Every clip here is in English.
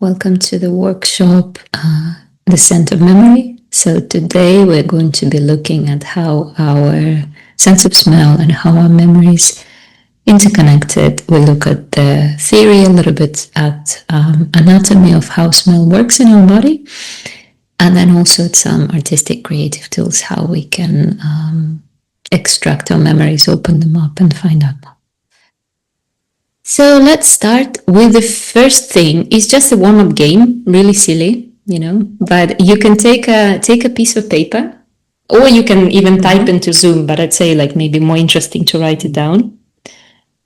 Welcome to the workshop, The Scent of Memory. So today we're going to be looking at how our sense of smell and how our memories interconnected. We look at the theory a little bit, at anatomy of how smell works in our body, and then also at some artistic creative tools, how we can extract our memories, open them up and find out more. So let's start with the first thing. It's just a warm-up game, really silly, but you can take a piece of paper, or you can even type into Zoom, but I'd say like maybe more interesting to write it down.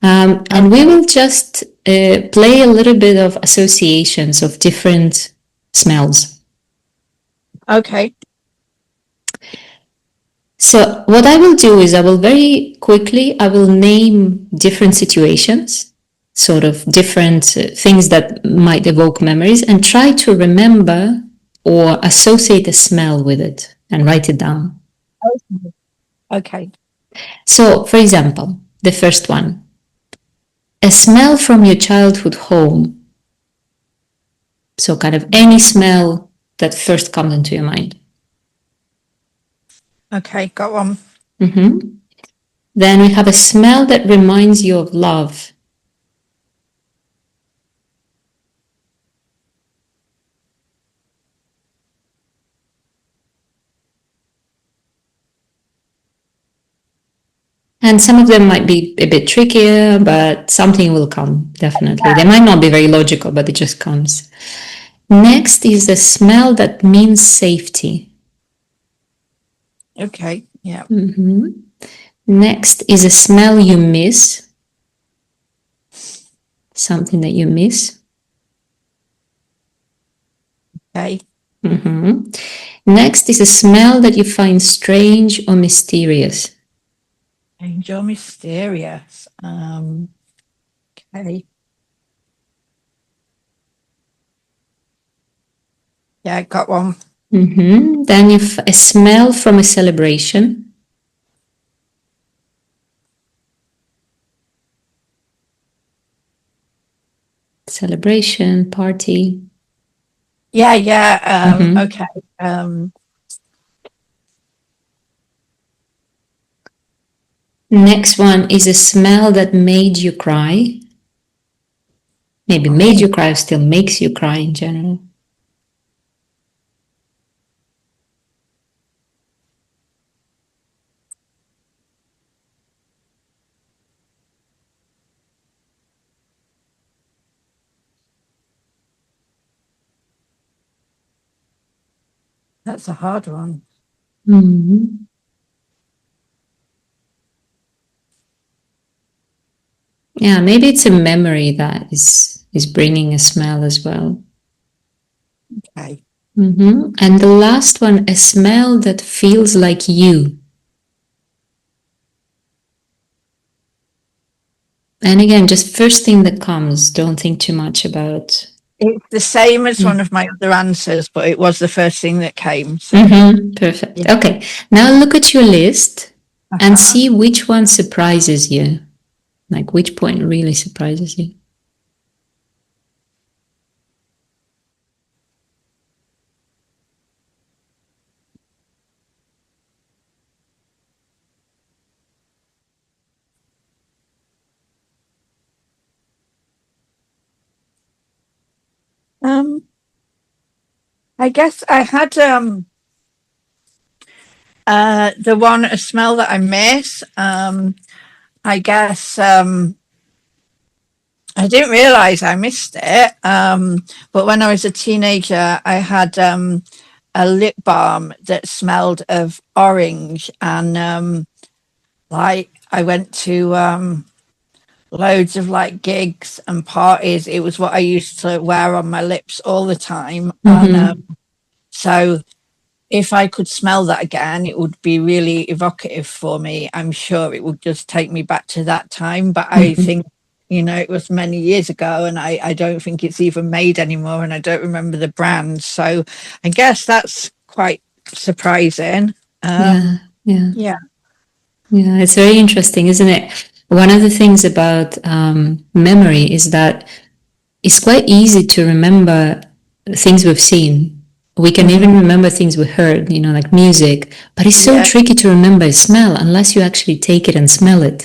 And we will just play a little bit of associations of different smells. Okay. So what I will do is I will name different situations, sort of different things that might evoke memories, and try to remember or associate a smell with it and write it down. Okay. So, for example, the first one, a smell from your childhood home. So kind of any smell that first comes into your mind. Okay, got one. Then we have a smell that reminds you of love. And some of them might be a bit trickier, but something will come, definitely. They might not be very logical, but it just comes. Next is a smell that means safety. Okay, yeah. Next is a smell you miss. Something that you miss. Okay. Next is a smell that you find strange or mysterious. Strange or mysterious. Okay. Yeah, got one. Then you've a smell from a celebration. Celebration, party. Yeah. Okay. Next one is a smell that made you cry. Maybe made you cry or still makes you cry in general. That's a hard one. Yeah, maybe it's a memory that is bringing a smell as well. Okay. And the last one, a smell that feels like you. And again, just first thing that comes, don't think too much about. It's the same as one of my other answers, but it was the first thing that came. So. Perfect. Yeah. Okay, now look at your list and see which one surprises you. Like which point really surprises you. I guess I had the one, a smell that I miss. I guess I didn't realize I missed it. But when I was a teenager, I had a lip balm that smelled of orange, and like I went to loads of like gigs and parties. It was what I used to wear on my lips all the time. And so if I could smell that again, it would be really evocative for me. I'm sure it would just take me back to that time. But I think, it was many years ago, and I don't think it's even made anymore, and I don't remember the brand. So I guess that's quite surprising. Yeah. Yeah, It's very interesting, isn't it? One of the things about memory is that it's quite easy to remember things we've seen. We can even remember things we heard, like music, but it's so Yeah. tricky to remember a smell unless you actually take it and smell it.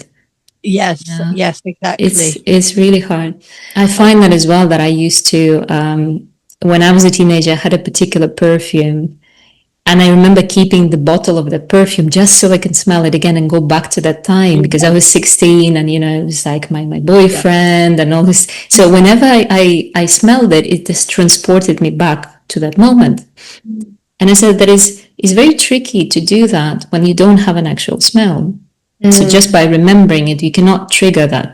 Yes. Yeah. Yes. It's Exactly. it's really hard. I find that as well, that I used to when I was a teenager, I had a particular perfume, and I remember keeping the bottle of the perfume just so I can smell it again and go back to that time, because I was 16, and it was like my Yeah. boyfriend and all this. So whenever I smelled it, it just transported me back to that moment. And I said that is very tricky to do that when you don't have an actual smell. So just by remembering it, you cannot trigger that.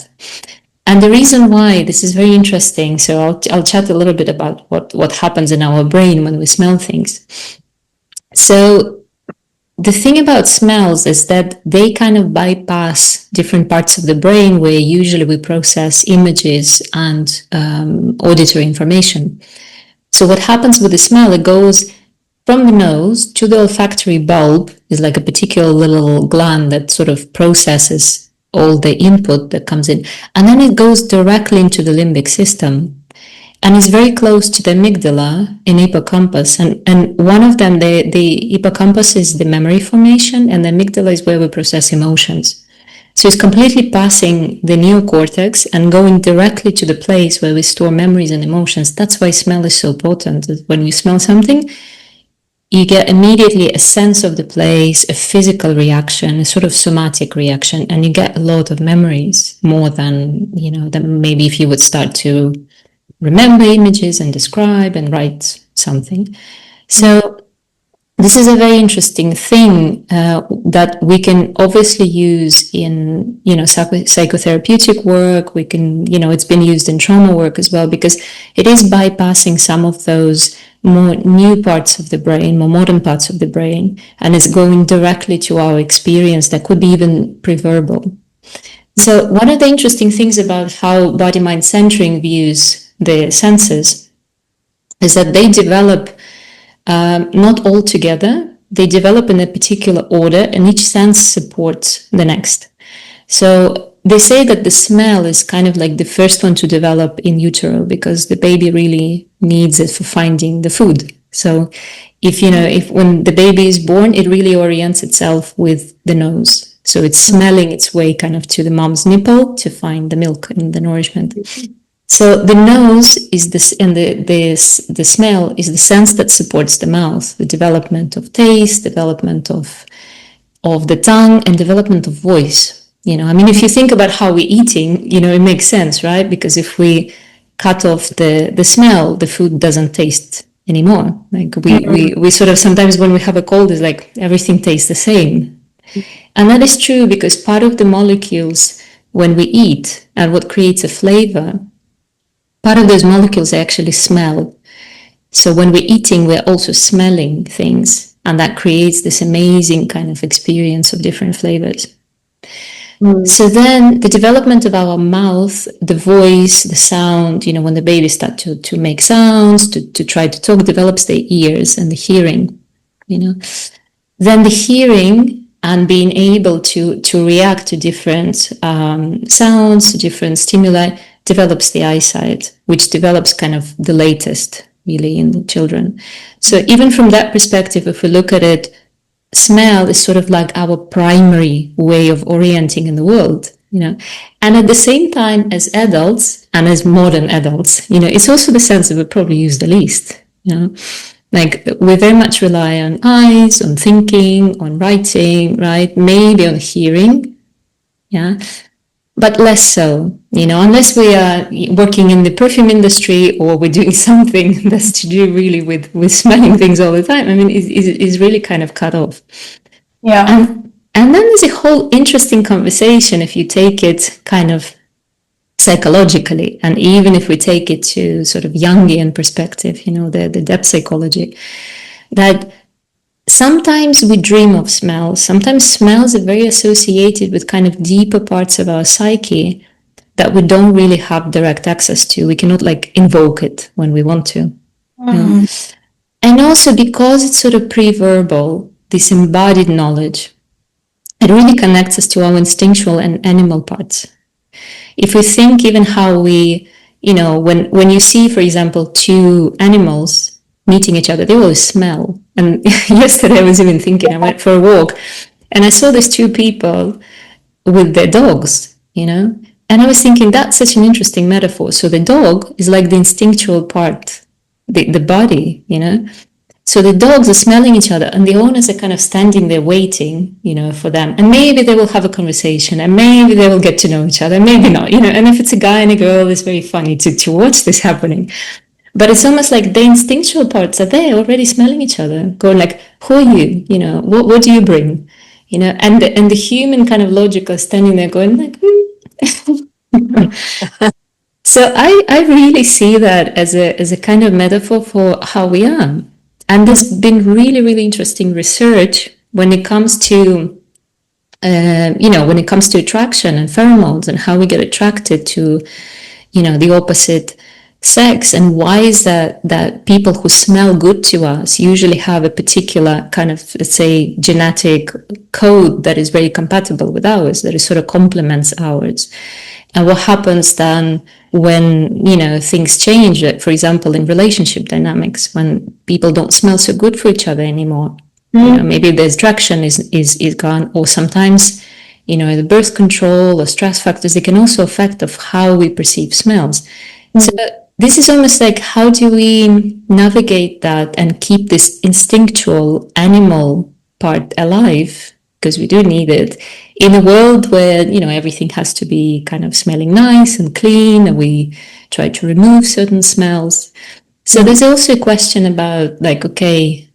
And the reason why this is very interesting, so I'll chat a little bit about what happens in our brain when we smell things. So the thing about smells is that they kind of bypass different parts of the brain where usually we process images and auditory information. So what happens with the smell, it goes from the nose to the olfactory bulb, is like a particular little gland that sort of processes all the input that comes in. And then it goes directly into the limbic system and is very close to the amygdala and hippocampus. And one of them, the hippocampus is the memory formation, and the amygdala is where we process emotions. So it's completely passing the neocortex and going directly to the place where we store memories and emotions. That's why smell is so potent. When you smell something, you get immediately a sense of the place, a physical reaction, a sort of somatic reaction, and you get a lot of memories more than maybe if you would start to remember images and describe and write something. So this is a very interesting thing that we can obviously use in psychotherapeutic work. We can it's been used in trauma work as well, because it is bypassing some of those more new parts of the brain, more modern parts of the brain, and it's going directly to our experience that could be even preverbal. So one of the interesting things about how body mind centering views the senses is that they develop not all together. They develop in a particular order, and each sense supports the next. So they say that the smell is kind of like the first one to develop in utero, because the baby really needs it for finding the food. So if when the baby is born, it really orients itself with the nose. So it's smelling its way kind of to the mom's nipple to find the milk and the nourishment. So the nose is this, and the smell is the sense that supports the mouth, the development of taste, development of the tongue, and development of voice. If you think about how we're eating, it makes sense, right? Because if we cut off the smell, the food doesn't taste anymore. Like we sort of, sometimes when we have a cold, it's like everything tastes the same. And that is true, because part of the molecules when we eat and what creates a flavor, part of those molecules actually smell. So when we're eating, we're also smelling things, and that creates this amazing kind of experience of different flavors. So then the development of our mouth, the voice, the sound, when the baby starts to make sounds, to try to talk, develops the ears and the hearing, Then the hearing and being able to react to different sounds, to different stimuli, develops the eyesight, which develops kind of the latest, really, in the children. So even from that perspective, if we look at it, smell is sort of like our primary way of orienting in the world, And at the same time, as adults, and as modern adults, it's also the sense that we probably use the least, Like we very much rely on eyes, on thinking, on writing, right? Maybe on hearing, yeah, but less so, unless we are working in the perfume industry or we're doing something that's to do really with smelling things all the time. It's really kind of cut off. Yeah. And then there's a whole interesting conversation if you take it kind of psychologically, and even if we take it to sort of Jungian perspective, the depth psychology, that sometimes we dream of smells. Sometimes smells are very associated with kind of deeper parts of our psyche that we don't really have direct access to. We cannot invoke it when we want to. And also because it's sort of pre-verbal, this embodied knowledge, it really connects us to our instinctual and animal parts. If we think even how we you know, when you see, for example, two animals meeting each other, they always smell. And yesterday I was even thinking, I went for a walk and I saw these two people with their dogs, you know, and I was thinking that's such an interesting metaphor. So the dog is like the instinctual part, the body, you know. So the dogs are smelling each other and the owners are kind of standing there waiting, you know, for them. And maybe they will have a conversation and maybe they will get to know each other, maybe not, you know. And if it's a guy and a girl, it's very funny to watch this happening. But it's almost like the instinctual parts are there already smelling each other, going like, who are you? You know, what do you bring? You know, and the human kind of logic is standing there going like, So I really see that as a kind of metaphor for how we are. And there's been really, really interesting research when it comes to, you know, when it comes to attraction and pheromones and how we get attracted to, you know, the opposite sex, and why is that people who smell good to us usually have a particular kind of, let's say, genetic code that is very compatible with ours, that is sort of complements ours. And what happens then when, you know, things change, for example, in relationship dynamics, when people don't smell so good for each other anymore, you know, maybe the attraction is gone, or sometimes, you know, the birth control or stress factors, they can also affect of how we perceive smells. So this is almost like, how do we navigate that and keep this instinctual animal part alive, because we do need it, in a world where, you know, everything has to be kind of smelling nice and clean, and we try to remove certain smells. So there's also a question about like, okay,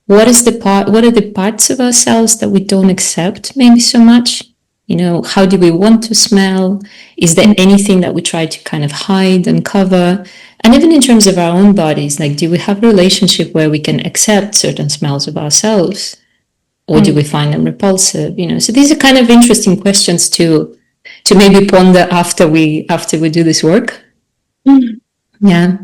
what are the parts of ourselves that we don't accept maybe so much? You know, how do we want to smell? Is there anything that we try to kind of hide and cover? And even in terms of our own bodies, like, do we have a relationship where we can accept certain smells of ourselves? Or do we find them repulsive? You know, so these are kind of interesting questions to maybe ponder after we do this work. Yeah.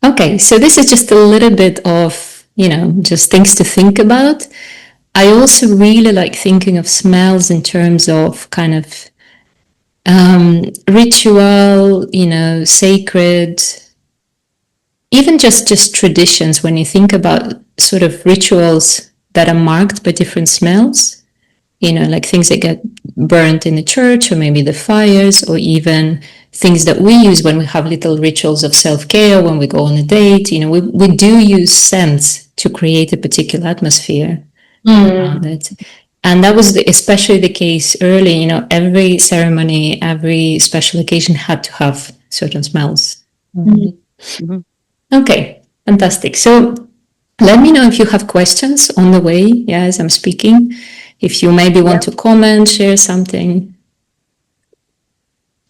Okay, so this is just a little bit of, you know, just things to think about. I also really like thinking of smells in terms of kind of ritual, you know, sacred, even just traditions. When you think about sort of rituals that are marked by different smells, you know, like things that get burnt in the church, or maybe the fires, or even things that we use when we have little rituals of self-care, when we go on a date, you know, we do use scents to create a particular atmosphere around it. And that was especially the case early, you know, every ceremony, every special occasion had to have certain smells. Okay, fantastic. So let me know if you have questions on the way, yeah, as I'm speaking. If you maybe want to comment, share something.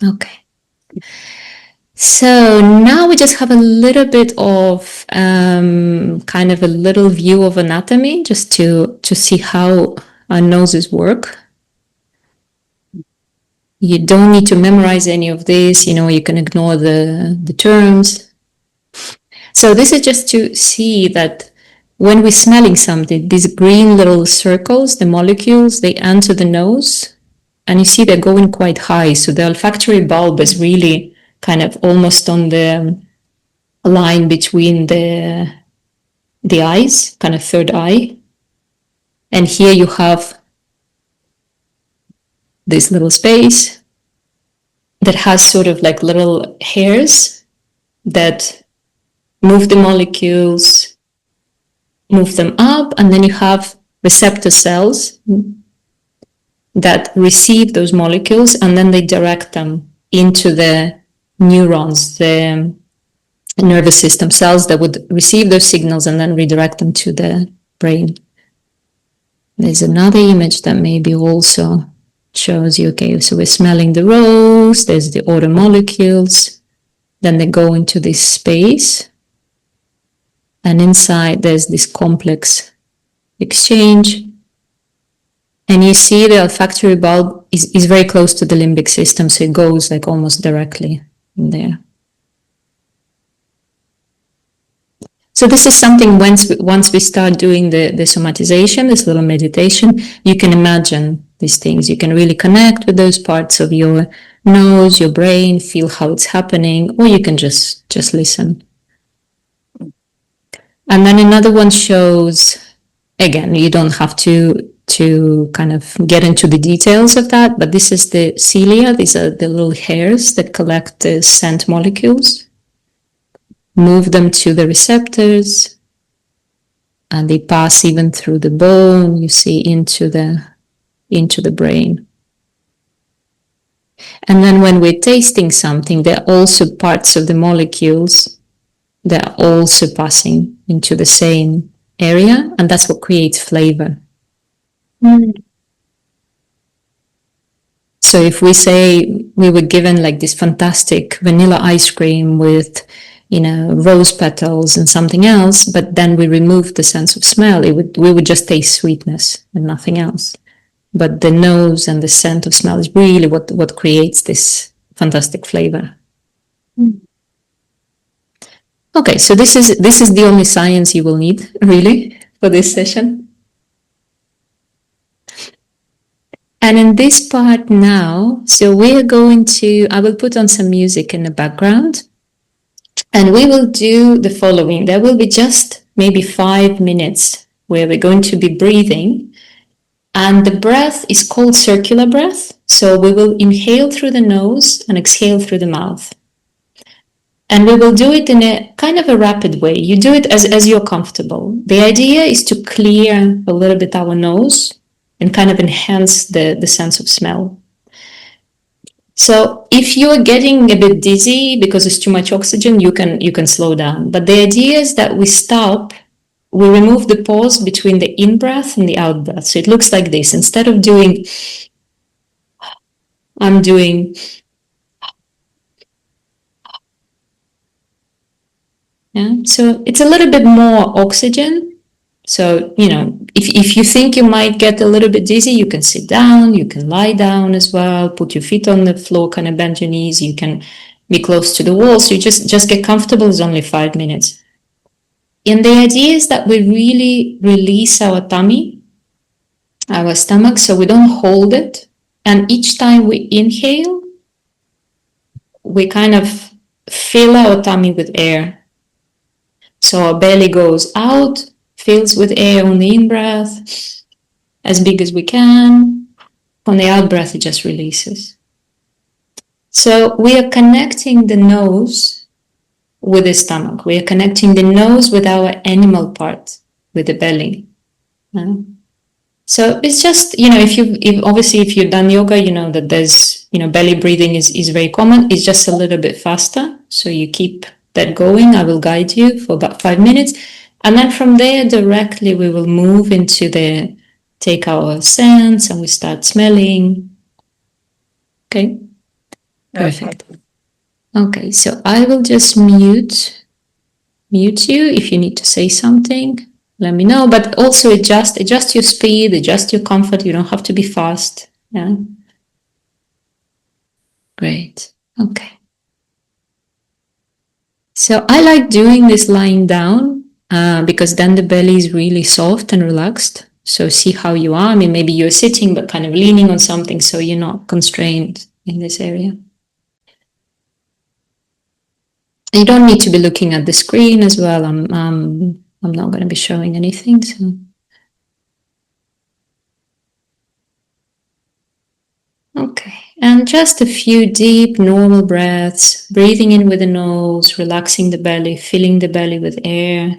Okay. So now we just have a little bit of kind of a little view of anatomy, just to see how our noses work. You don't need to memorize any of this, you know, you can ignore the terms. So this is just to see that when we're smelling something, these green little circles, the molecules, they enter the nose, and you see they're going quite high. So the olfactory bulb is really kind of almost on the line between the eyes, kind of third eye. And here you have this little space that has sort of like little hairs that move the molecules, move them up, and then you have receptor cells that receive those molecules, and then they direct them into the neurons, the nervous system cells that would receive those signals and then redirect them to the brain. There's another image that maybe also shows you, okay, so we're smelling the rose, there's the odor molecules, then they go into this space, and inside there's this complex exchange. And you see the olfactory bulb is very close to the limbic system, so it goes like almost directly in there. So this is something once we start doing the somatization, this little meditation, you can imagine these things. You can really connect with those parts of your nose, your brain, feel how it's happening, or you can just listen. And then another one shows, again, you don't have to kind of get into the details of that, but this is the cilia. These are the little hairs that collect the scent molecules, move them to the receptors, and they pass even through the bone, you see, into the brain. And then when we're tasting something, there are also parts of the molecules that are also passing into the same area, and that's what creates flavor. So if we say we were given like this fantastic vanilla ice cream with, rose petals and something else, but then we removed the sense of smell, we would just taste sweetness and nothing else. But the nose and the scent of smell is really what creates this fantastic flavor. Okay, so this is the only science you will need, really, for this session. And in this part now, so we're going to, I will put on some music in the background, and we will do the following. There will be just maybe 5 minutes where we're going to be breathing, and the breath is called circular breath. So we will inhale through the nose and exhale through the mouth. And we will do it in a kind of a rapid way. You do it as you're comfortable. The idea is to clear a little bit our nose and kind of enhance the sense of smell. So if you're getting a bit dizzy because it's too much oxygen, you can slow down. But the idea is that we stop, we remove the pause between the in-breath and the out-breath. So it looks like this. Instead of doing, I'm doing, yeah. So it's a little bit more oxygen. So, if you think you might get a little bit dizzy, you can sit down, you can lie down as well, put your feet on the floor, kind of bend your knees, you can be close to the wall. So you just get comfortable. It's only 5 minutes. And the idea is that we really release our tummy, our stomach, so we don't hold it. And each time we inhale, we kind of fill our tummy with air. So our belly goes out, fills with air on the in-breath, as big as we can. On the out-breath, it just releases. So we are connecting the nose with the stomach. We are connecting the nose with our animal part, with the belly. So it's just, if you've done yoga, you know that there's, belly breathing is very common. It's just a little bit faster. So you keep that going. I will guide you for about 5 minutes. And then from there, directly, we will move into take our scents and we start smelling. Okay. Perfect. Okay. So I will just mute you. If you need to say something, let me know. But also adjust your speed, adjust your comfort. You don't have to be fast. Yeah. Great. Okay. So I like doing this lying down because then the belly is really soft and relaxed. So see how you are. I mean, maybe you're sitting but kind of leaning on something, so you're not constrained in this area. You don't need to be looking at the screen as well. I'm not going to be showing anything. So. Okay, and just a few deep, normal breaths, breathing in with the nose, relaxing the belly, filling the belly with air.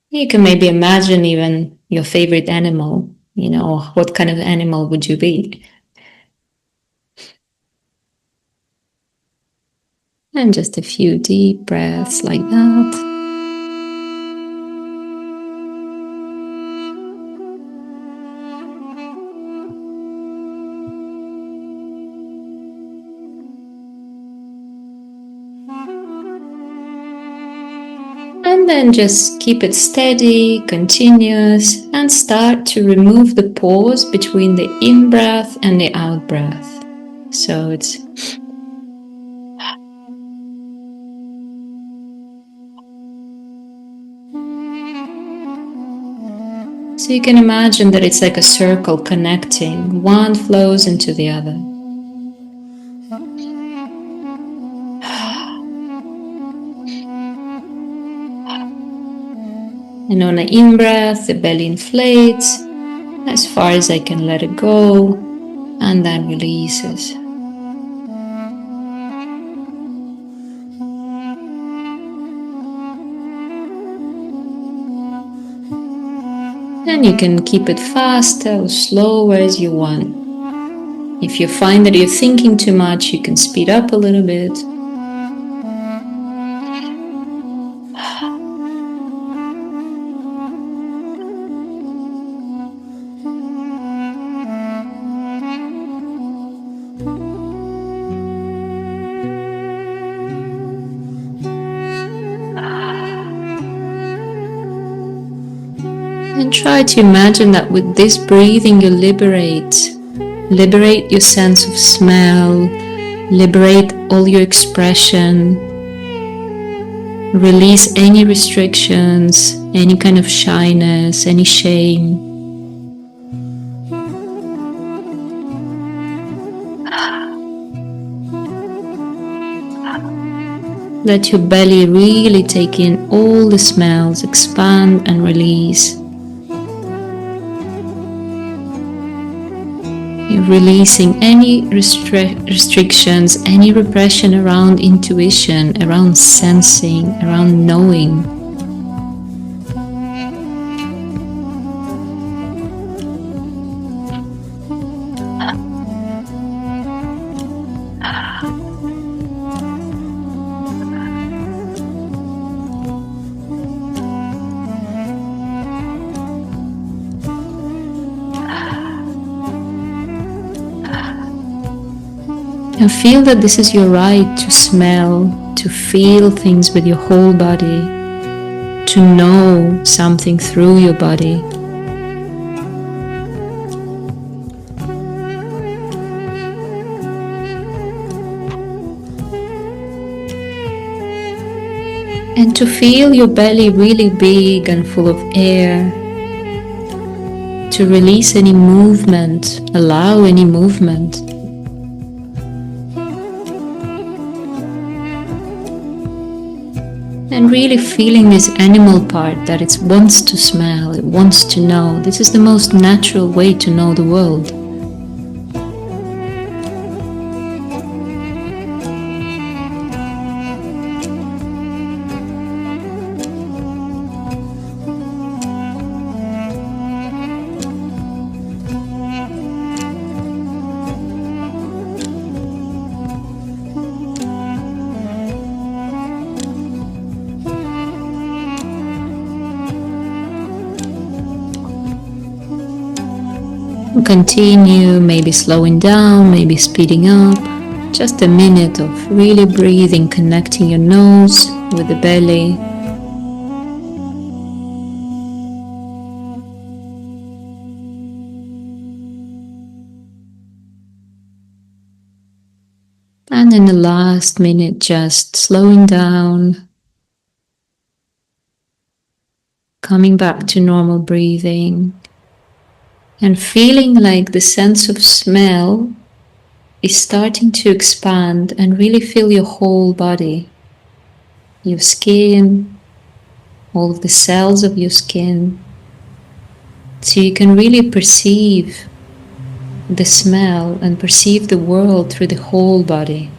You can maybe imagine even your favorite animal, what kind of animal would you be? And just a few deep breaths like that. And then just keep it steady, continuous, and start to remove the pause between the in-breath and the out-breath. So it's So you can imagine that it's like a circle connecting, one flows into the other. And on an in-breath, the belly inflates as far as I can let it go, and then releases. And you can keep it faster or slower as you want. If you find that you're thinking too much, you can speed up a little bit. And try to imagine that with this breathing you liberate your sense of smell, liberate all your expression, release any restrictions, any kind of shyness, any shame. Let your belly really take in all the smells, expand and release. You're releasing any restrictions, any repression around intuition, around sensing, around knowing. And feel that this is your right to smell, to feel things with your whole body, to know something through your body. And to feel your belly really big and full of air, to release any movement, allow any movement. And really feeling this animal part that it wants to smell, it wants to know. This is the most natural way to know the world. Continue, maybe slowing down, maybe speeding up. Just a minute of really breathing, connecting your nose with the belly. And in the last minute, just slowing down, coming back to normal breathing. And feeling like the sense of smell is starting to expand and really fill your whole body, your skin, all of the cells of your skin. So you can really perceive the smell and perceive the world through the whole body.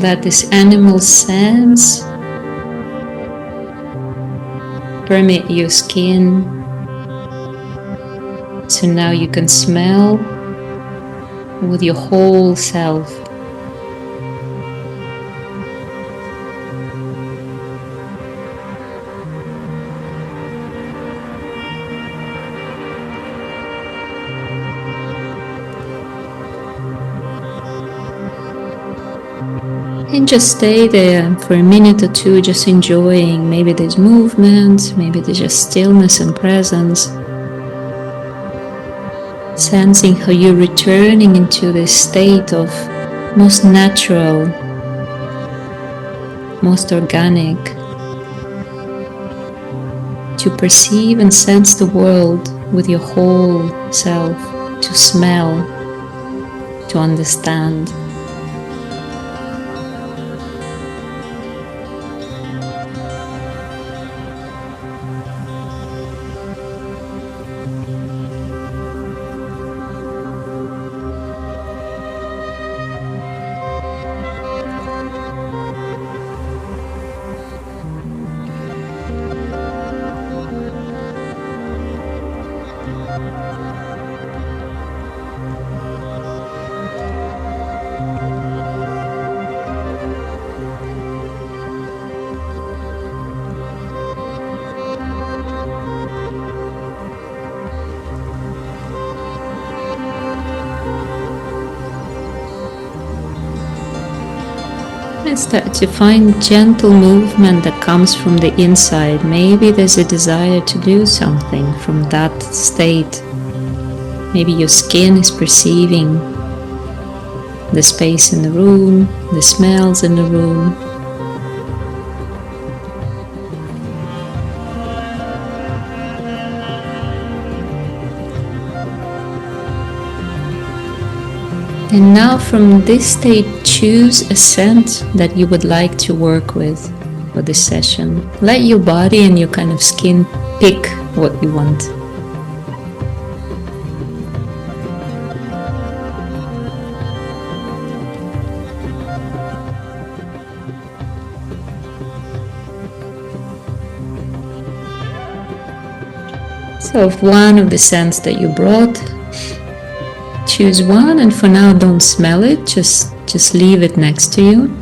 Let this animal sense permeate your skin, so now you can smell with your whole self. And just stay there for a minute or two, just enjoying. Maybe there's movement, maybe there's just stillness and presence. Sensing how you're returning into this state of most natural, most organic, to perceive and sense the world with your whole self, to smell, to understand. And start to find gentle movement that comes from the inside. Maybe there's a desire to do something from that state. Maybe your skin is perceiving the space in the room, the smells in the room. And now from this state, choose a scent that you would like to work with for this session. Let your body and your kind of skin pick what you want. So if one of the scents that you brought, choose one, and for now don't smell it, just leave it next to you.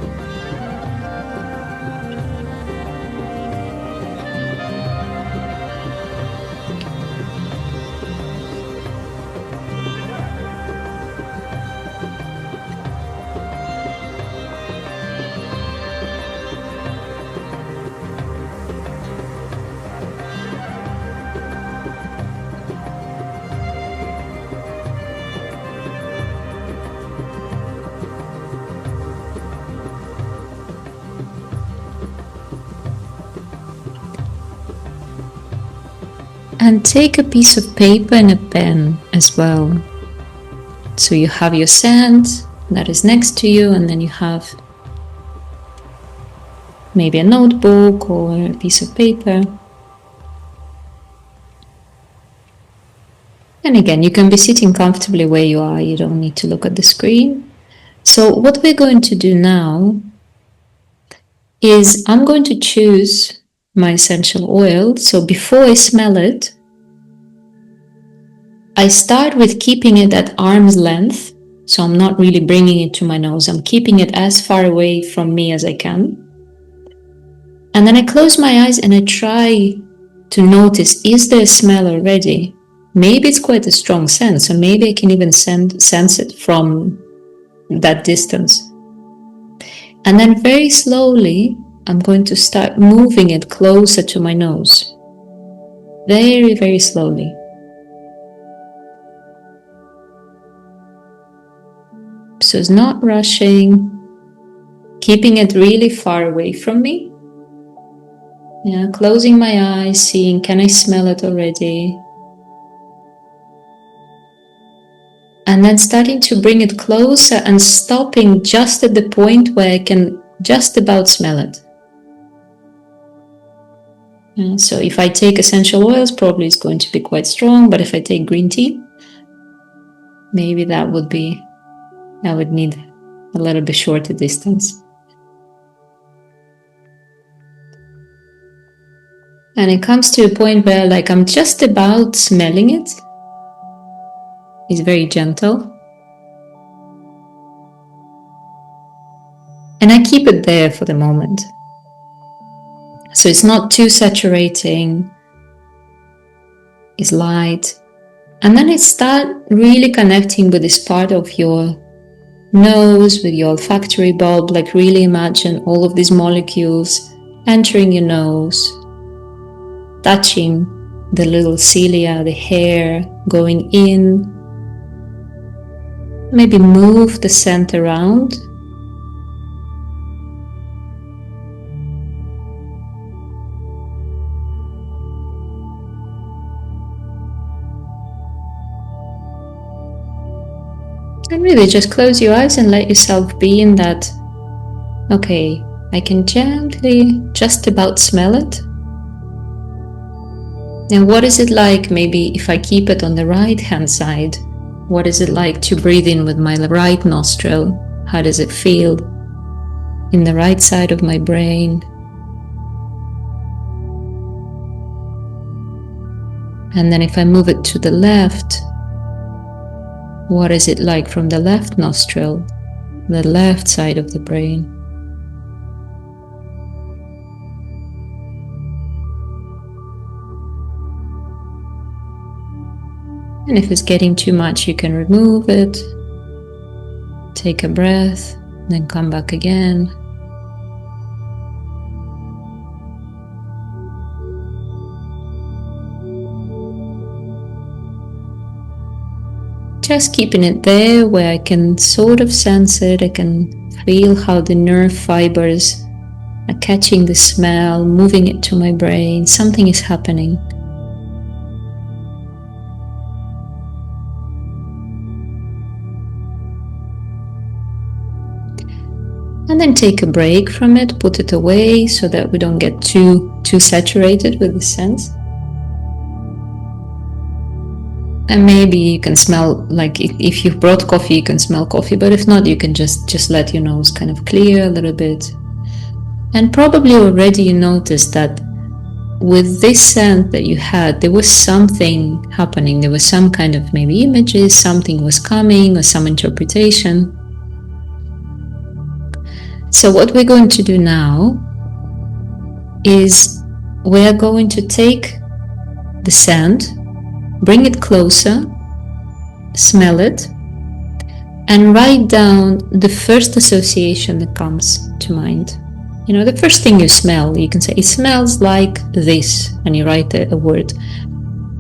And take a piece of paper and a pen as well. So you have your scent that is next to you, and then you have maybe a notebook or a piece of paper. And again, you can be sitting comfortably where you are. You don't need to look at the screen. So what we're going to do now is I'm going to choose my essential oil. So before I smell it, I start with keeping it at arm's length. So I'm not really bringing it to my nose. I'm keeping it as far away from me as I can. And then I close my eyes and I try to notice, is there a smell already? Maybe it's quite a strong scent, so maybe I can even sense it from that distance. And then very slowly, I'm going to start moving it closer to my nose. Very, very slowly. So it's not rushing, keeping it really far away from me. Yeah, closing my eyes, seeing, can I smell it already? And then starting to bring it closer and stopping just at the point where I can just about smell it. So if I take essential oils, probably it's going to be quite strong, but if I take green tea, maybe I would need a little bit shorter distance. And it comes to a point where like I'm just about smelling it. It's very gentle. And I keep it there for the moment. So it's not too saturating. It's light. And then I start really connecting with this part of your nose, with your olfactory bulb, like really imagine all of these molecules entering your nose, touching the little cilia, the hair, going in. Maybe move the scent around. And really just close your eyes and let yourself be in that. Okay, I can gently just about smell it. And what is it like, maybe if I keep it on the right hand side, what is it like to breathe in with my right nostril? How does it feel in the right side of my brain? And then if I move it to the left, what is it like from the left nostril, the left side of the brain? And if it's getting too much, you can remove it, take a breath, then come back again. Just keeping it there where I can sort of sense it, I can feel how the nerve fibers are catching the smell, moving it to my brain. Something is happening. And then take a break from it, put it away so that we don't get too saturated with the scents. And maybe you can smell, like if you've brought coffee, you can smell coffee, but if not, you can just let your nose kind of clear a little bit. And probably already you noticed that with this scent that you had, there was something happening. There was some kind of maybe images, something was coming, or some interpretation. So what we're going to do now is we're going to take the scent, bring it closer, smell it, and write down the first association that comes to mind. You know, the first thing you smell, you can say, it smells like this, and you write a word.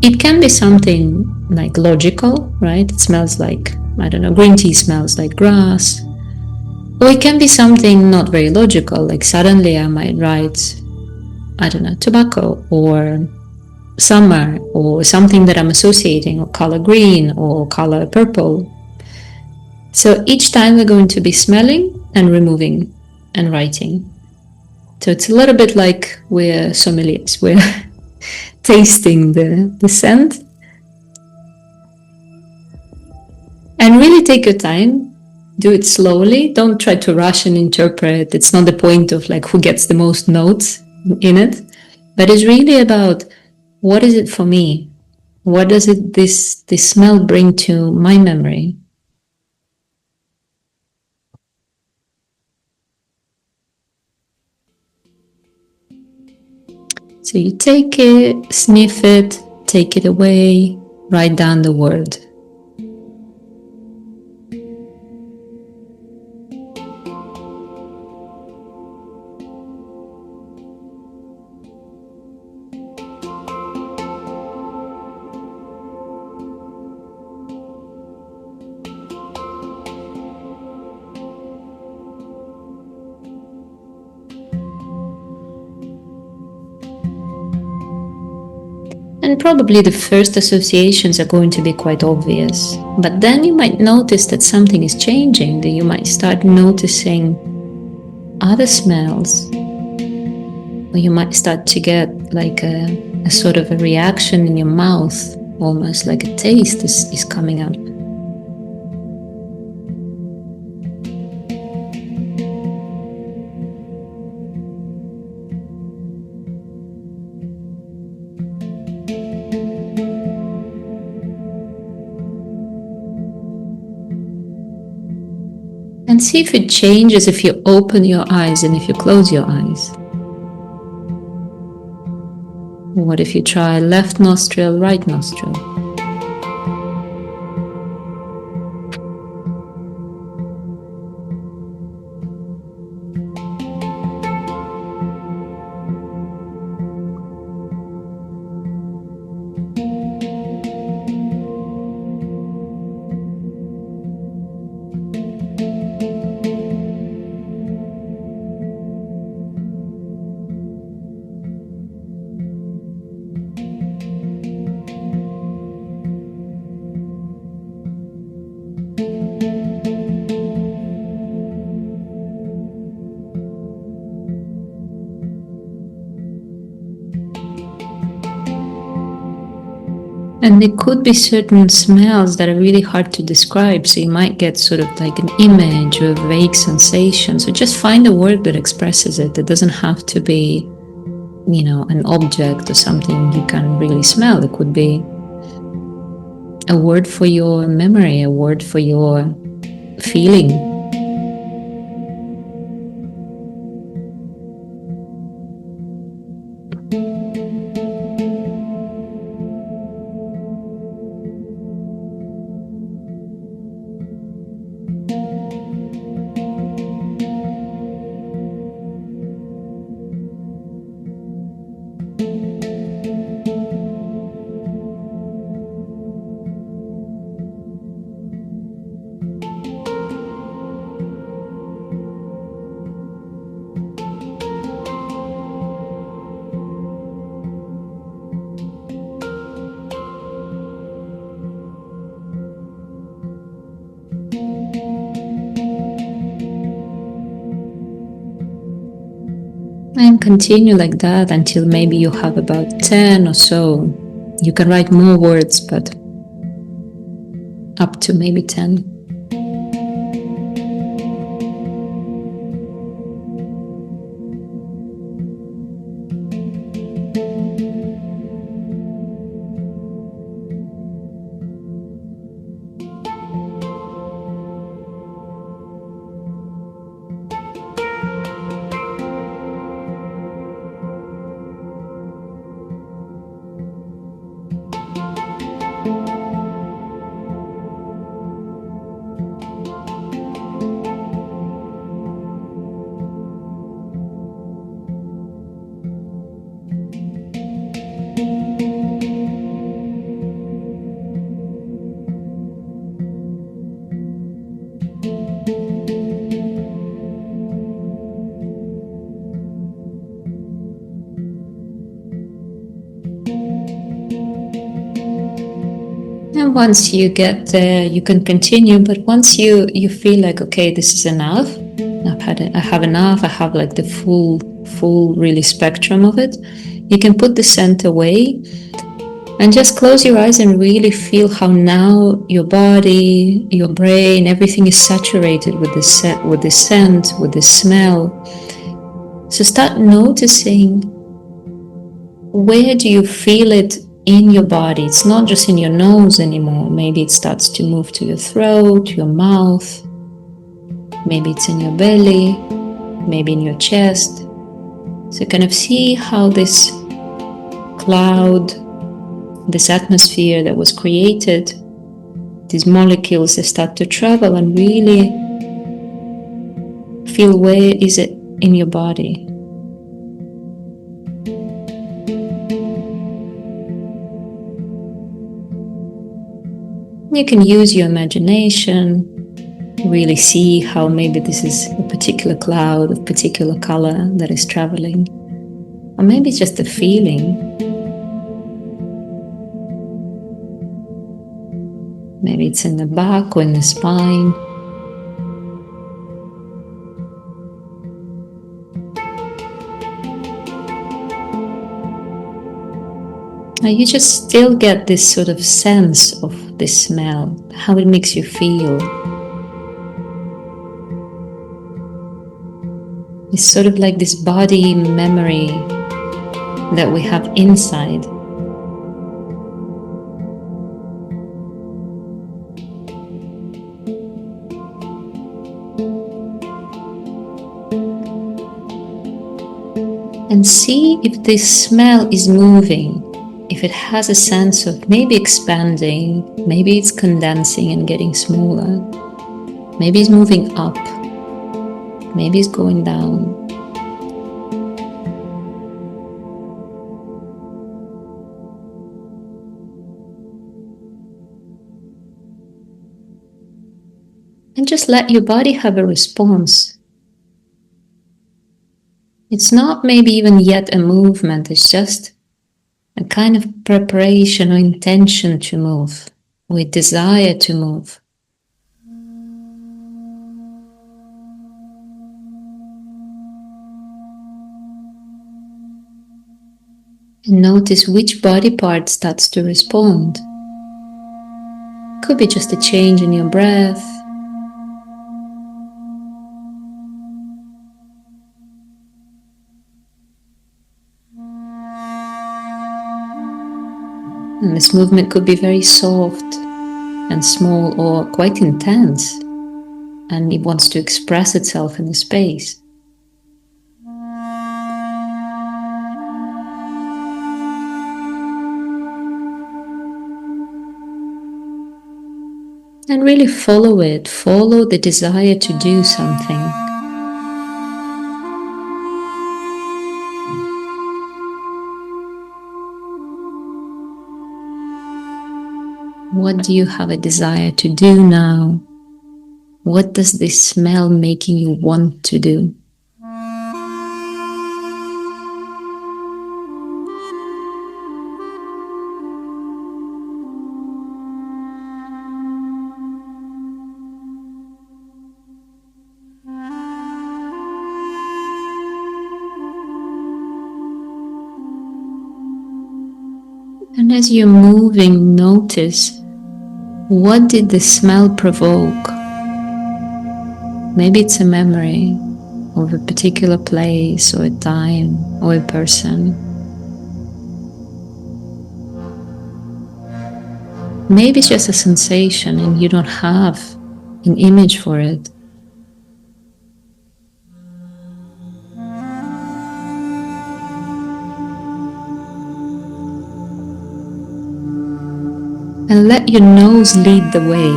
It can be something like logical, right? It smells like, I don't know, green tea smells like grass. Or it can be something not very logical, like suddenly I might write, I don't know, tobacco or summer or something that I'm associating, or color green or color purple. So each time we're going to be smelling and removing and writing. So it's a little bit like we're sommeliers, we're tasting the scent. And really take your time, do it slowly, don't try to rush and interpret. It's not the point of like who gets the most notes in it, but it's really about what is it for me? What does this smell bring to my memory? So you take it, sniff it, take it away, write down the word. And probably the first associations are going to be quite obvious. But then you might notice that something is changing, that you might start noticing other smells. Or you might start to get like a sort of a reaction in your mouth, almost like a taste is coming up. And see if it changes if you open your eyes and if you close your eyes. What if you try left nostril, right nostril? And there could be certain smells that are really hard to describe. So you might get sort of like an image or a vague sensation. So just find a word that expresses it. It doesn't have to be, you know, an object or something you can really smell. It could be a word for your memory, a word for your feeling. And continue like that until maybe you have about 10 or so. You can write more words, but up to maybe 10. And once you get there, you can continue. But once you feel like, okay, this is enough. I have enough. I have like the full really spectrum of it. You can put the scent away and just close your eyes and really feel how now your body, your brain, everything is saturated with the scent, with the smell. So start noticing, where do you feel it in your body? It's not just in your nose anymore. Maybe it starts to move to your throat, your mouth. Maybe it's in your belly, maybe in your chest. So kind of see how this cloud, this atmosphere that was created, these molecules, they start to travel, and really feel, where is it in your body? You can use your imagination, really see how maybe this is a particular cloud of particular color that is traveling, or maybe it's just a feeling. Maybe it's in the back or in the spine. You just still get this sort of sense of this smell, how it makes you feel. It's sort of like this body memory that we have inside. And see if this smell is moving. If it has a sense of maybe expanding, maybe it's condensing and getting smaller, maybe it's moving up, maybe it's going down. And just let your body have a response. It's not maybe even yet a movement, it's just a kind of preparation or intention to move, or a desire to move. And notice which body part starts to respond. Could be just a change in your breath. And this movement could be very soft and small or quite intense, and it wants to express itself in the space. And really follow it, follow the desire to do something. What do you have a desire to do now? What does this smell making you want to do? And as you're moving, notice, what did the smell provoke? Maybe it's a memory of a particular place or a time or a person. Maybe it's just a sensation and you don't have an image for it. And let your nose lead the way,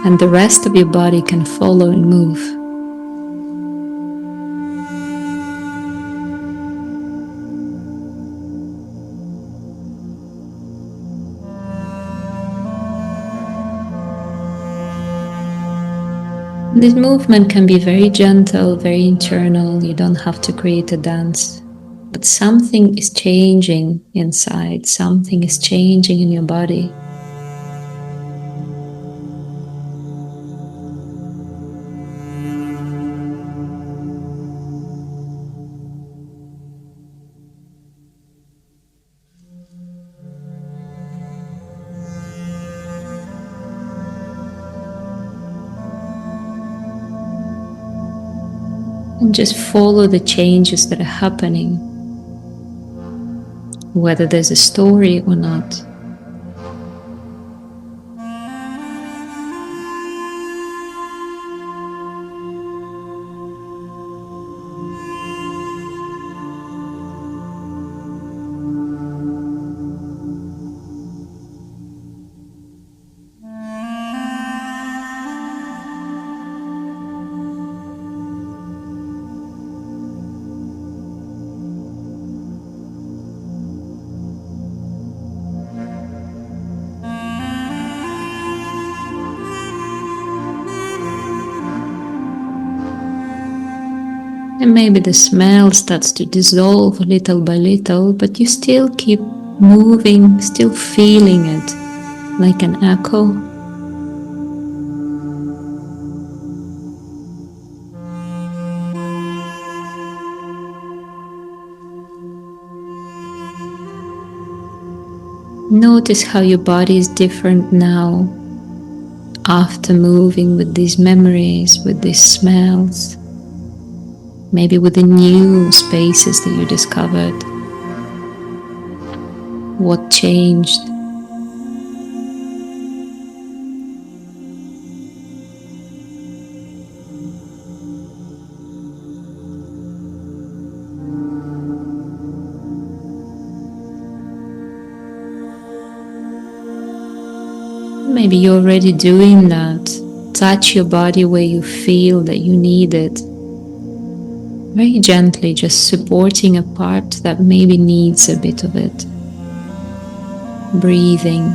and the rest of your body can follow and move. This movement can be very gentle, very internal. You don't have to create a dance. But something is changing inside, something is changing in your body. And just follow the changes that are happening, whether there's a story or not. And maybe the smell starts to dissolve little by little, but you still keep moving, still feeling it like an echo. Notice how your body is different now after moving with these memories, with these smells. Maybe with the new spaces that you discovered. What changed? Maybe you're already doing that. Touch your body where you feel that you need it. Very gently, just supporting a part that maybe needs a bit of it. Breathing.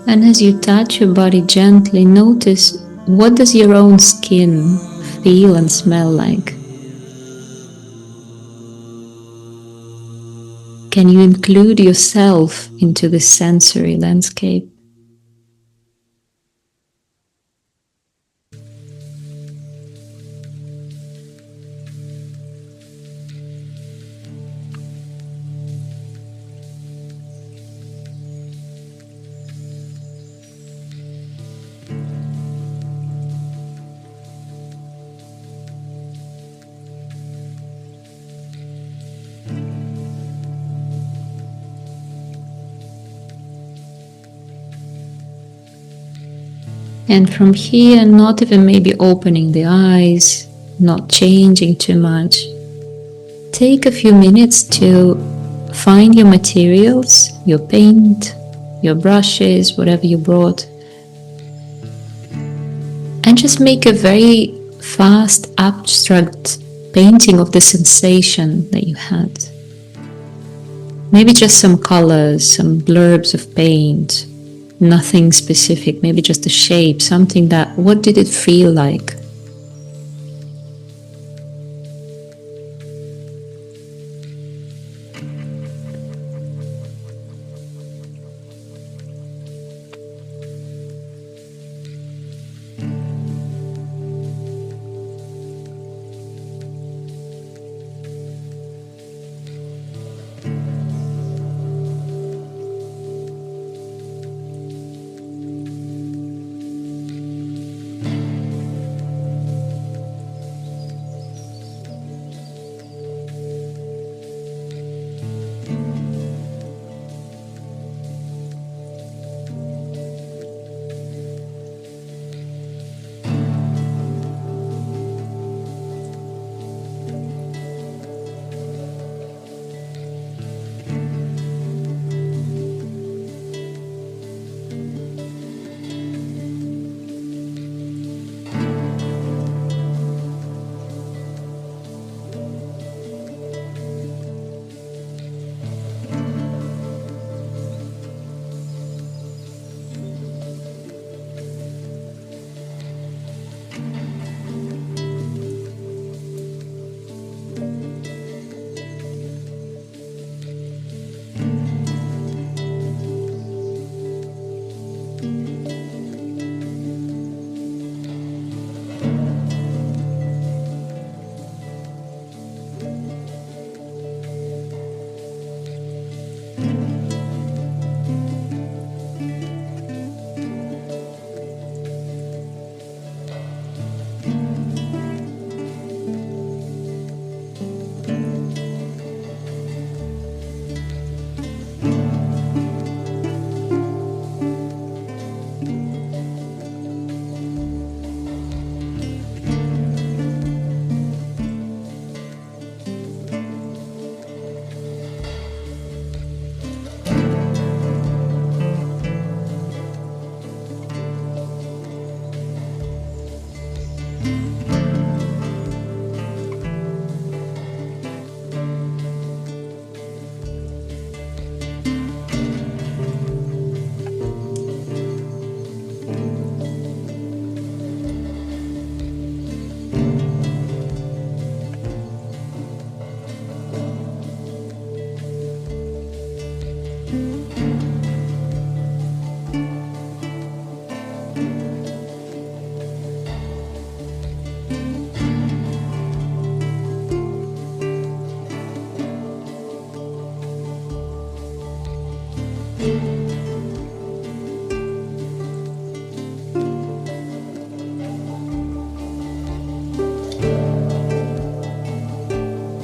And as you touch your body gently, notice, what does your own skin feel and smell like? Can you include yourself into this sensory landscape? And from here, not even maybe opening the eyes, not changing too much. Take a few minutes to find your materials, your paint, your brushes, whatever you brought, and just make a very fast, abstract painting of the sensation that you had. Maybe just some colors, some blurbs of paint, nothing specific, maybe just a shape, something that, what did it feel like?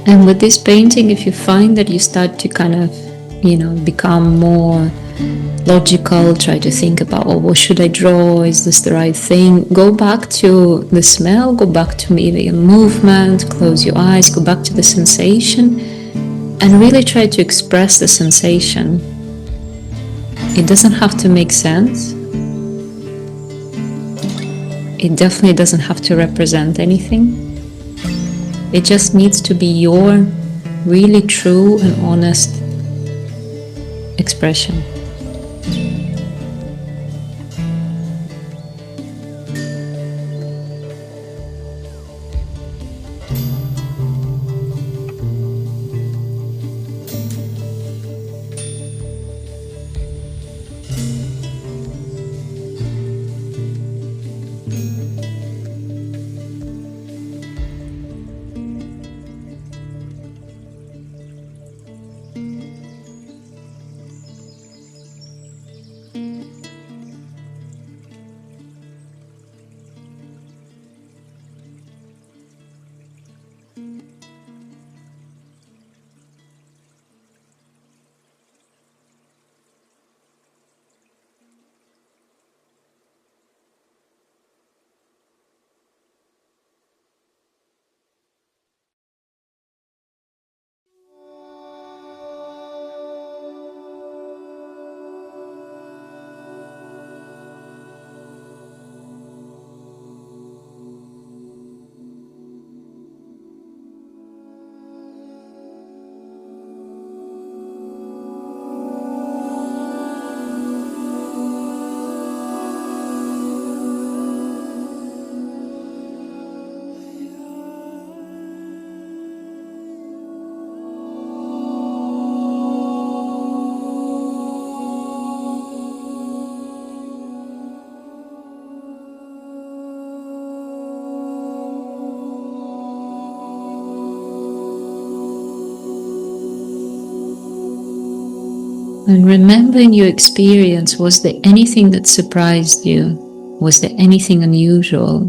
And with this painting, if you find that you start to kind of, become more logical, try to think about, oh, what should I draw? Is this the right thing? Go back to the smell, go back to maybe a movement, close your eyes, go back to the sensation, and really try to express the sensation. It doesn't have to make sense. It definitely doesn't have to represent anything. It just needs to be your really true and honest expression. And remembering your experience, was there anything that surprised you? Was there anything unusual?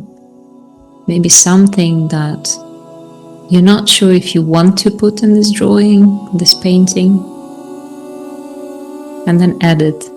Maybe something that you're not sure if you want to put in this drawing, this painting, and then add it.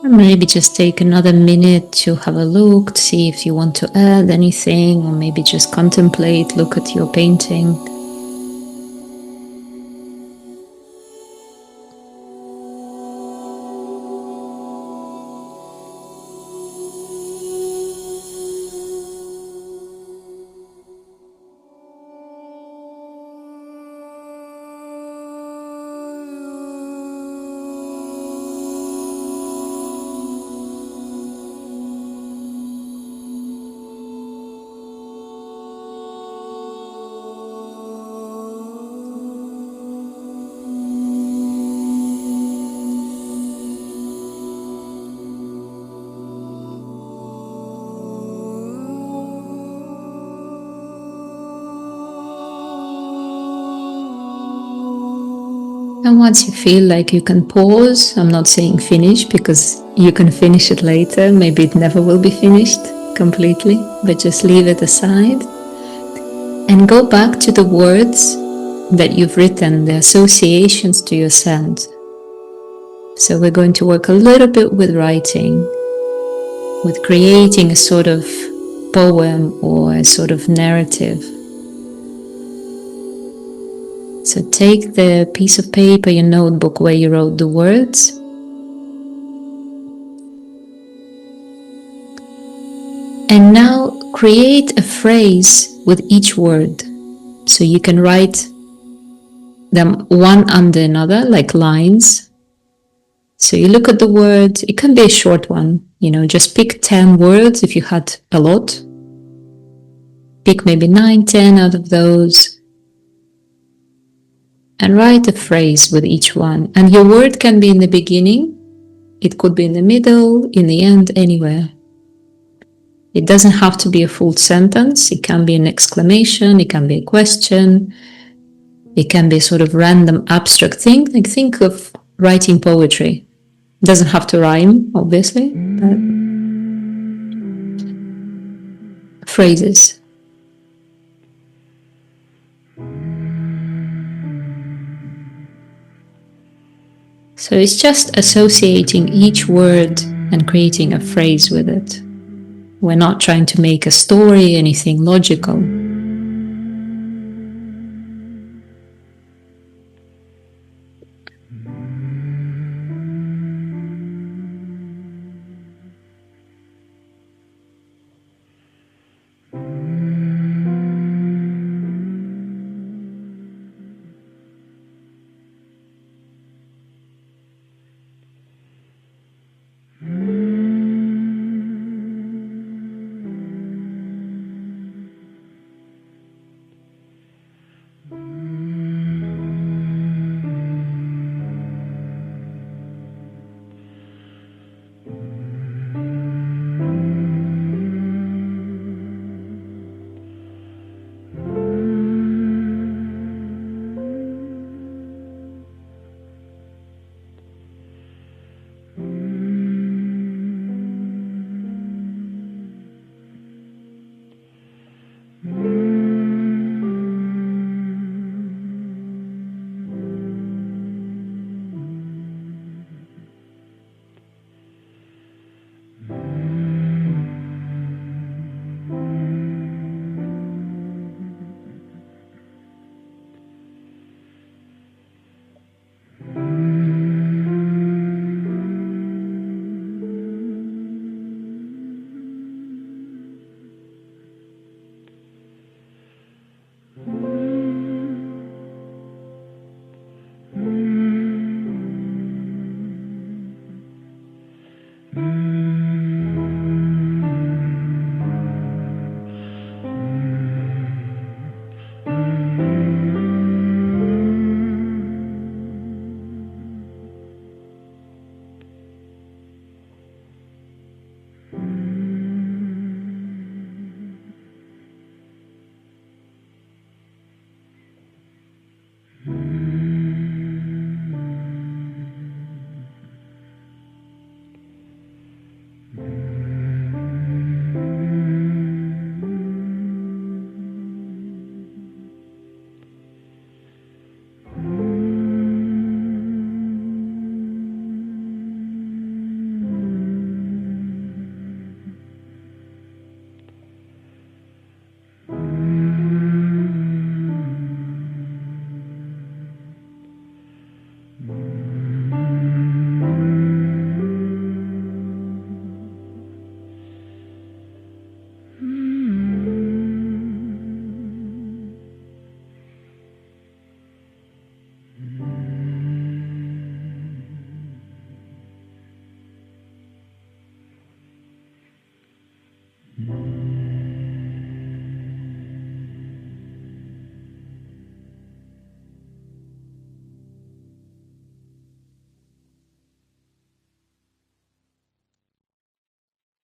Maybe just take another minute to have a look, to see if you want to add anything, or maybe just contemplate, look at your painting. And once you feel like you can pause, I'm not saying finish because you can finish it later. Maybe it never will be finished completely, but just leave it aside and go back to the words that you've written, the associations to your scent. So we're going to work a little bit with writing, with creating a sort of poem or a sort of narrative. So take the piece of paper, your notebook where you wrote the words, and now create a phrase with each word. So you can write them one under another, like lines. So you look at the word, it can be a short one, just pick 10 words if you had a lot. Pick maybe 9, 10 out of those and write a phrase with each one. And your word can be in the beginning, it could be in the middle, in the end, anywhere. It doesn't have to be a full sentence. It can be an exclamation, it can be a question, it can be a sort of random abstract thing. Like think of writing poetry. It doesn't have to rhyme, obviously, but phrases. So it's just associating each word and creating a phrase with it. We're not trying to make a story, anything logical.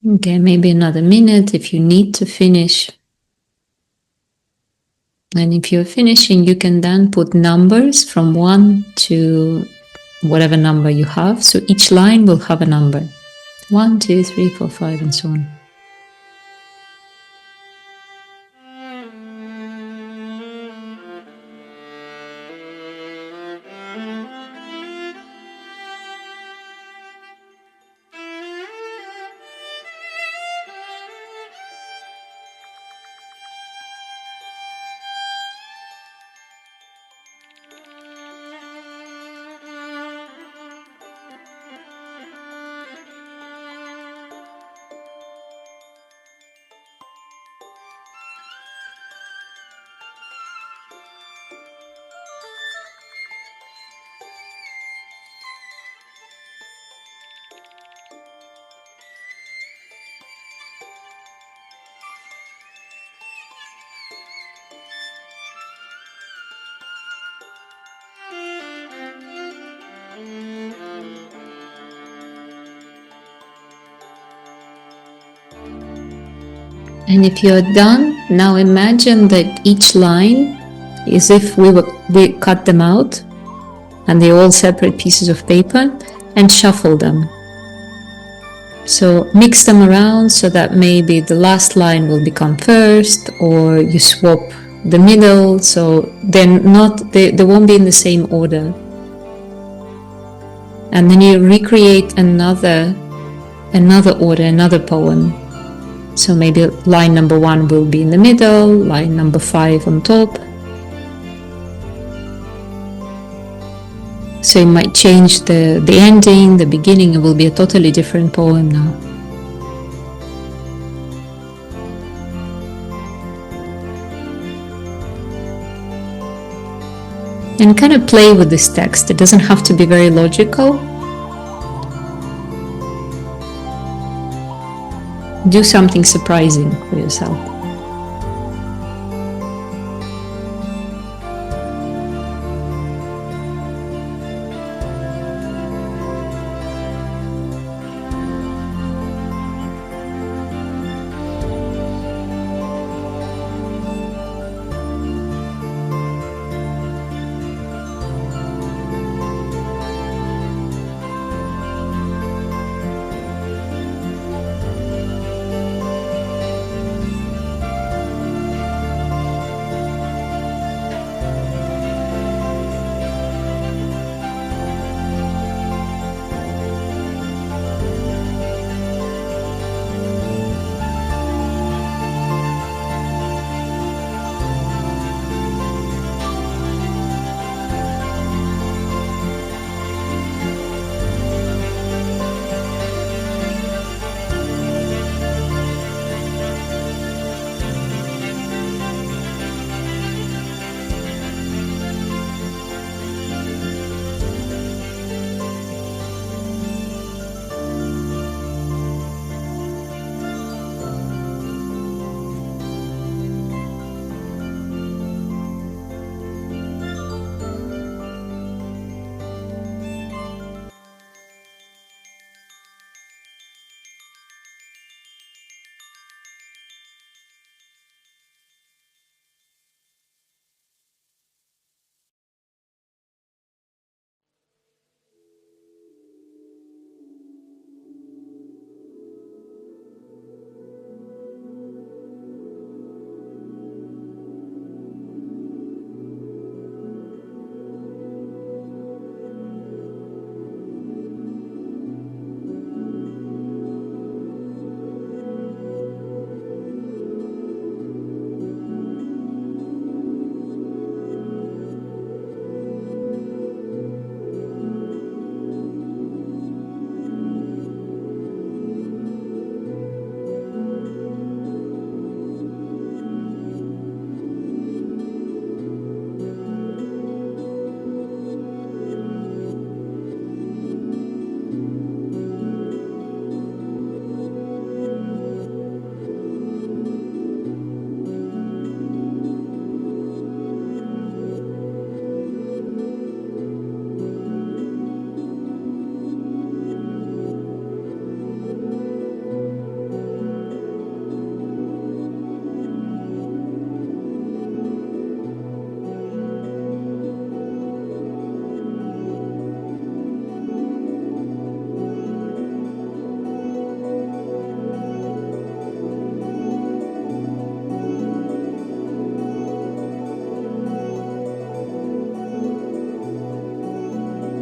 Okay, maybe another minute if you need to finish. And if you're finishing, you can then put numbers from 1 to whatever number you have. So each line will have a number. 1, 2, 3, 4, 5, and so on. And if you're done, now imagine that each line is if we cut them out and they're all separate pieces of paper, and shuffle them. So mix them around so that maybe the last line will become first, or you swap the middle, so they won't be in the same order. And then you recreate another order, another poem. So maybe line number 1 will be in the middle, line number 5 on top. So you might change the ending, the beginning, it will be a totally different poem now. And kind of play with this text. It doesn't have to be very logical. Do something surprising for yourself.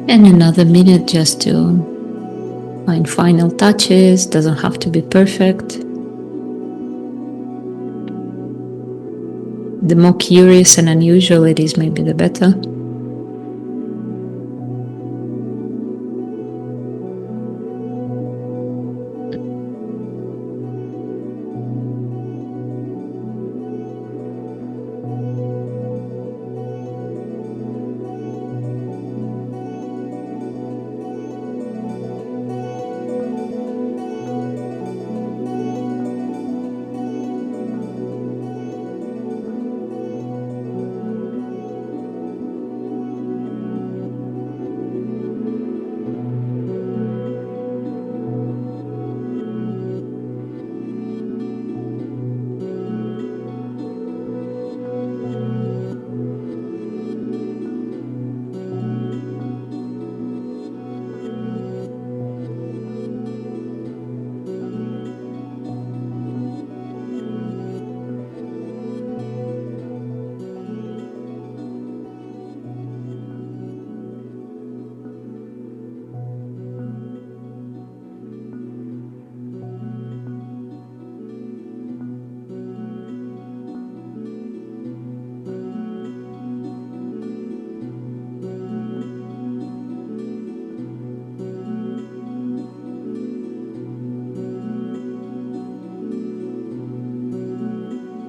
And another minute just to find final touches, doesn't have to be perfect. The more curious and unusual it is, maybe the better.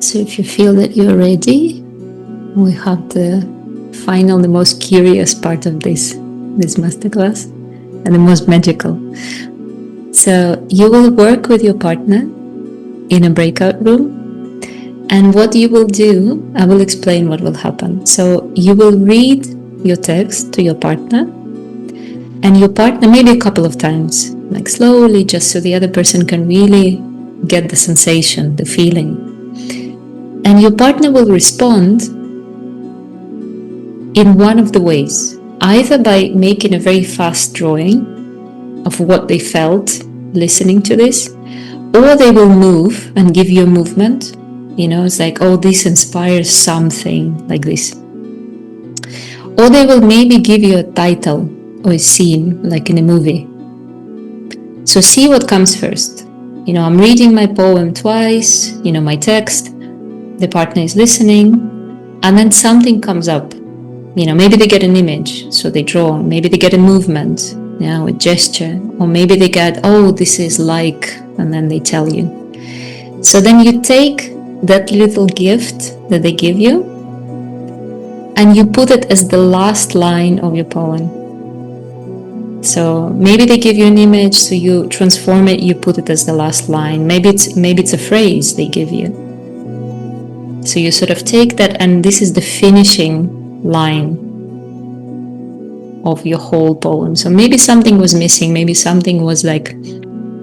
So if you feel that you're ready, we have the final, the most curious part of this masterclass, and the most magical. So you will work with your partner in a breakout room, and what you will do, I will explain what will happen. So you will read your text to your partner, and your partner, maybe a couple of times, like slowly, just so the other person can really get the sensation, the feeling. And your partner will respond in one of the ways, either by making a very fast drawing of what they felt listening to this, or they will move and give you a movement. You know, it's like, oh, this inspires something like this. Or they will maybe give you a title or a scene, like in a movie. So see what comes first. You know, I'm reading my poem twice, you know, my text, the partner is listening, and then something comes up. You know, maybe they get an image, so they draw. Maybe they get a movement, you know, a gesture. Or maybe they get, oh, this is like, and then they tell you. So then you take that little gift that they give you, and you put it as the last line of your poem. So maybe they give you an image, so you transform it, you put it as the last line. Maybe it's a phrase they give you. So you sort of take that, and this is the finishing line of your whole poem. So maybe something was missing, maybe something was like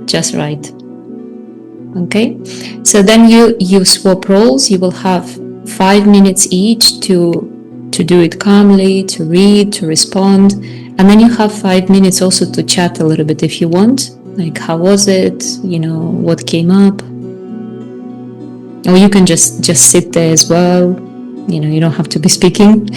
just right. Okay, so then you swap roles. You will have 5 minutes each to do it calmly, to read, to respond, and then you have 5 minutes also to chat a little bit if you want, like how was it, you know, what came up. Or you can just sit there as well, you know, you don't have to be speaking.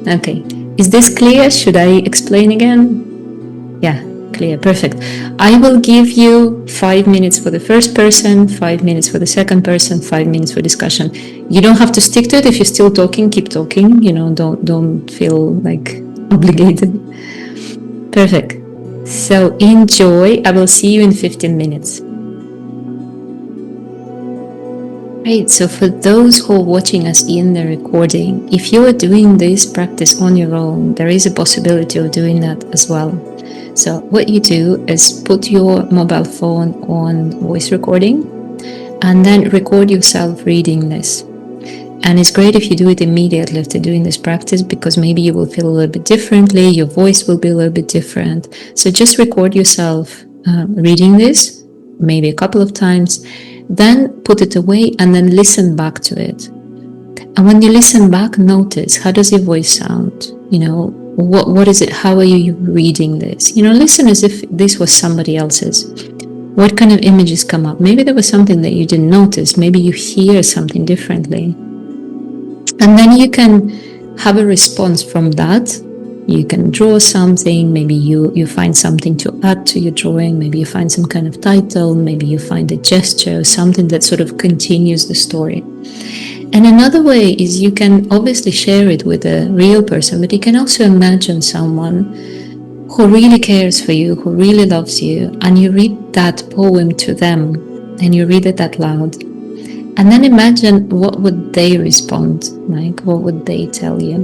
Okay, is this clear? Should I explain again? Yeah, clear, perfect. I will give you 5 minutes for the first person, 5 minutes for the second person, 5 minutes for discussion. You don't have to stick to it. If you're still talking, keep talking, you know, don't feel like obligated. Perfect. So enjoy. I will see you in 15 minutes. Great, so for those who are watching us in the recording, if you are doing this practice on your own, there is a possibility of doing that as well. So what you do is put your mobile phone on voice recording and then record yourself reading this. And it's great if you do it immediately after doing this practice, because maybe you will feel a little bit differently, your voice will be a little bit different. So just record yourself reading this, maybe a couple of times, then put it away and then listen back to it. And when you listen back, notice, how does your voice sound? You know, what is it? How are you reading this? You know, listen as if this was somebody else's. What kind of images come up? Maybe there was something that you didn't notice. Maybe you hear something differently. And then you can have a response from that You can draw something, maybe you find something to add to your drawing, maybe you find some kind of title, maybe you find a gesture, something that sort of continues the story. And another way is you can obviously share it with a real person, but you can also imagine someone who really cares for you, who really loves you, and you read that poem to them and you read it out loud. And then imagine what would they respond, like what would they tell you?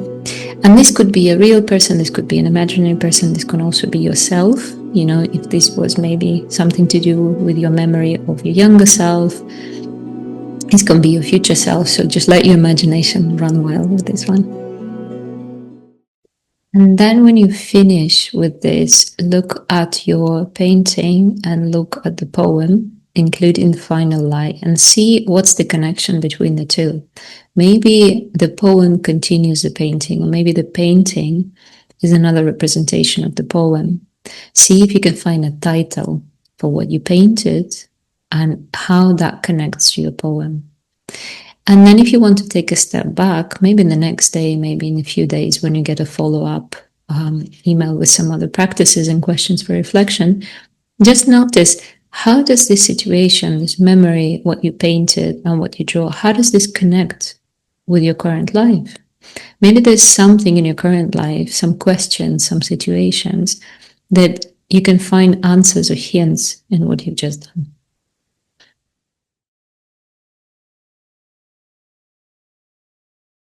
And this could be a real person, this could be an imaginary person, this can also be yourself. You know, if this was maybe something to do with your memory of your younger self, this can be your future self. So just let your imagination run wild with this one. And then when you finish with this, look at your painting and look at the poem, including the final line, and see what's the connection between the two. Maybe the poem continues the painting, or maybe the painting is another representation of the poem. See if you can find a title for what you painted and how that connects to your poem. And then if you want to take a step back, maybe the next day, maybe in a few days, when you get a follow-up email with some other practices and questions for reflection, just notice, how does this situation, this memory, what you painted and what you draw, how does this connect with your current life? Maybe there's something in your current life, some questions, some situations that you can find answers or hints in what you've just done.